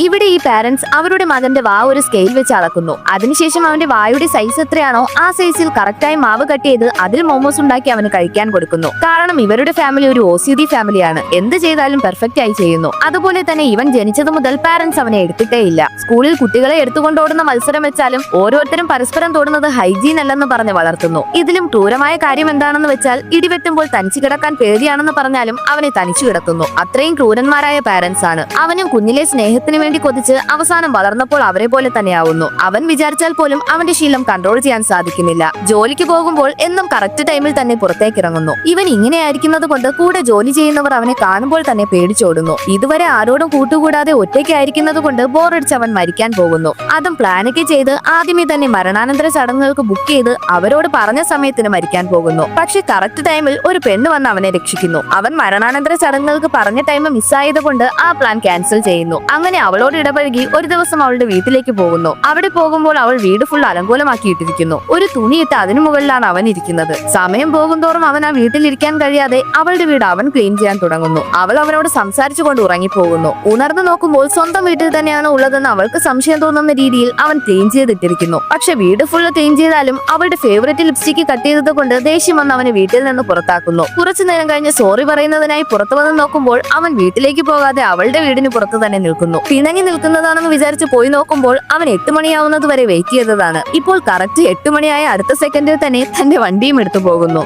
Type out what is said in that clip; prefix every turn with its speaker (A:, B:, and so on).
A: ഇവിടെ ഈ പാരന്റ്സ് അവരുടെ മകന്റെ വാ ഒരു സ്കെയിൽ വെച്ച് അളക്കുന്നു. അതിനുശേഷം അവന്റെ വായുടെ സൈസ് എത്രയാണോ ആ സൈസിൽ കറക്റ്റായി മാവ് കട്ട് ചെയ്ത് അതിൽ മോമോസ് ഉണ്ടാക്കി അവന് കഴിക്കാൻ കൊടുക്കുന്നു. കാരണം ഇവരുടെ ഫാമിലി ഒരു OCD ഫാമിലിയാണ്. എന്ത് ചെയ്താലും പെർഫെക്റ്റ് ആയി ചെയ്യുന്നു. അതുപോലെ തന്നെ ഇവൻ ജനിച്ചത് മുതൽ പാരന്റ്സ് അവനെ എടുത്തിട്ടേ ഇല്ല. സ്കൂളിൽ കുട്ടികളെ എടുത്തുകൊണ്ടോടുന്ന മത്സരം വെച്ചാലും ഓരോരുത്തരും പരസ്പരം തൊടുന്നത് ഹൈജീൻ അല്ലെന്ന് പറഞ്ഞ് വളർത്തുന്നു. ഇതിലും ക്രൂരമായ കാര്യം എന്താണെന്ന് വെച്ചാൽ ഇടിവെട്ടുമ്പോൾ തനിച്ചു കിടക്കാൻ പേടിയാണെന്ന് പറഞ്ഞാലും അവനെ തനിച്ചു കിടത്തുന്നു. അത്രയും ക്രൂരന്മാരായ പാരന്റ്സ് ആണ്. അവനും കുഞ്ഞിലെ സ്നേഹത്തിന് വേണ്ടി കൊതിച്ച് അവസാനം വളർന്നപ്പോൾ അവരെ പോലെ തന്നെയാവുന്നു. അവൻ വിചാരിച്ചാൽ പോലും അവന്റെ ശീലം കൺട്രോൾ ചെയ്യാൻ സാധിക്കുന്നില്ല. ജോലിക്ക് പോകുമ്പോൾ എന്നും കറക്റ്റ് ടൈമിൽ തന്നെ പുറത്തേക്ക് ഇറങ്ങുന്നു. ഇവൻ ഇങ്ങനെയായിരിക്കുന്നത് കൊണ്ട് കൂടെ ജോലി ചെയ്യുന്നവർ അവനെ കാണുമ്പോൾ തന്നെ പേടിച്ചോടുന്നു. ഇതുവരെ ആരോടും കൂട്ടുകൂടാതെ ഒറ്റയ്ക്കായിരിക്കുന്നത് കൊണ്ട് ബോറടിച്ച് അവൻ മരിക്കാൻ പോകുന്നു. അതും പ്ലാനൊക്കെ ചെയ്ത് ആദ്യമേ തന്നെ മരണാനന്തര ചടങ്ങുകൾക്ക് ബുക്ക് ചെയ്ത് അവരോട് പറഞ്ഞ സമയത്തിന് മരിക്കാൻ പോകുന്നു. പക്ഷെ കറക്റ്റ് ടൈമിൽ ഒരു പെണ്ണ് വന്ന് അവനെ രക്ഷിക്കുന്നു. അവൻ മരണാനന്തര ചടങ്ങുകൾക്ക് പറഞ്ഞ ടൈം മിസ്സായത് കൊണ്ട് ആ പ്ലാൻ ക്യാൻസൽ ചെയ്യുന്നു. അങ്ങനെ അവളോട് ഇടപഴകി ഒരു ദിവസം അവളുടെ വീട്ടിലേക്ക് പോകുന്നു. അവിടെ പോകുമ്പോൾ അവൾ വീട് ഫുൾ അലങ്കോലമാക്കിയിട്ടിരിക്കുന്നു. ഒരു തുണിയിട്ട് അതിനു മുകളിലാണ് അവൻ ഇരിക്കുന്നത്. സമയം പോകുന്തോറും അവൻ ആ വീട്ടിലിരിക്കാൻ കഴിയാതെ അവളുടെ വീട് അവൻ ക്ലീൻ ചെയ്യാൻ തുടങ്ങുന്നു. അവൾ അവനോട് സംസാരിച്ചുകൊണ്ട് ഉറങ്ങിപ്പോകുന്നു. ഉണർന്നു നോക്കുമ്പോൾ സ്വന്തം വീട്ടിൽ തന്നെയാണ് ഉള്ളതെന്ന് അവൾക്ക് സംശയം തോന്നുന്ന രീതിയിൽ അവൻ ക്ലീൻ ചെയ്തിട്ടിരിക്കുന്നു. പക്ഷെ വീട് ഫുള്ള് ക്ലീൻ ചെയ്താലും അവളുടെ ഫേവറേറ്റ് ലിപ്സ്റ്റിക് കട്ട് ചെയ്തത് കൊണ്ട് ദേഷ്യം വന്ന് അവനെ വീട്ടിൽ നിന്ന് പുറത്താക്കുന്നു. കുറച്ചു നേരം കഴിഞ്ഞ് സോറി പറയുന്നതിനായി പുറത്തു വന്ന് നോക്കുമ്പോൾ അവൻ വീട്ടിലേക്ക് പോകാതെ അവളുടെ വീടിന് പുറത്ത് തന്നെ നിൽക്കുന്നു. പിണങ്ങി നിൽക്കുന്നതാണെന്ന് വിചാരിച്ച് പോയി നോക്കുമ്പോൾ അവൻ 8 മണിയാവുന്നത് വരെ വെയിറ്റ് ചെയ്തതാണ്. ഇപ്പോൾ കറക്റ്റ് 8 മണിയായ അടുത്ത സെക്കൻഡിൽ തന്നെ തന്റെ വണ്ടിയും എടുത്തു പോകുന്നു.